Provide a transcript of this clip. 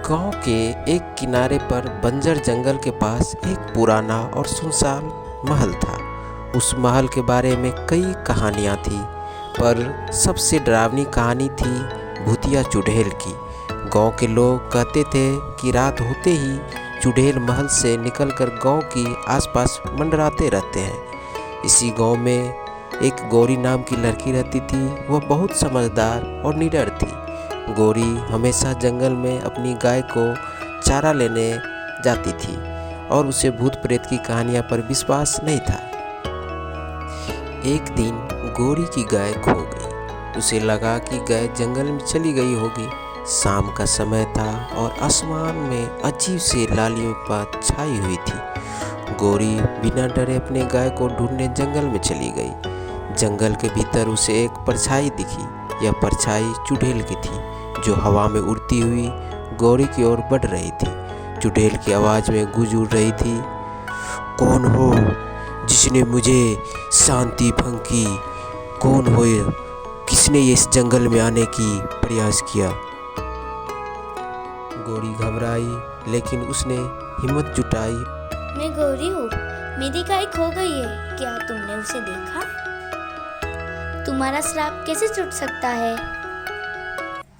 गांव के एक किनारे पर बंजर जंगल के पास एक पुराना और सुनसान महल था। उस महल के बारे में कई कहानियाँ थी, पर सबसे डरावनी कहानी थी भूतिया चुड़ैल की। गांव के लोग कहते थे कि रात होते ही चुड़ैल महल से निकलकर गांव की आसपास मंडराते रहते हैं। इसी गांव में एक गौरी नाम की लड़की रहती थी। वह बहुत समझदार और निडर थी। गौरी हमेशा जंगल में अपनी गाय को चारा लेने जाती थी और उसे भूत प्रेत की कहानियाँ पर विश्वास नहीं था। एक दिन गौरी की गाय खो गई। उसे लगा कि गाय जंगल में चली गई होगी। शाम का समय था और आसमान में अजीब सी लालिमा छाई हुई थी। गौरी बिना डरे अपने गाय को ढूंढने जंगल में चली गई। जंगल के भीतर उसे एक परछाई दिखी। यह परछाई चुड़ैल की थी, जो हवा में उड़ती हुई गौरी की ओर बढ़ रही थी। चुड़ैल की आवाज़ में गूंज उड़ रही थी, कौन हो जिसने मुझे शांति भंग की? कौन हो किसने इस जंगल में आने की प्रयास किया? गौरी घबराई, लेकिन उसने हिम्मत जुटाई। मैं गौरी हूँ, मेरी गाय खो गई है, क्या तुमने उसे देखा? तुम्हारा श्राप कैसे छूट सकता है?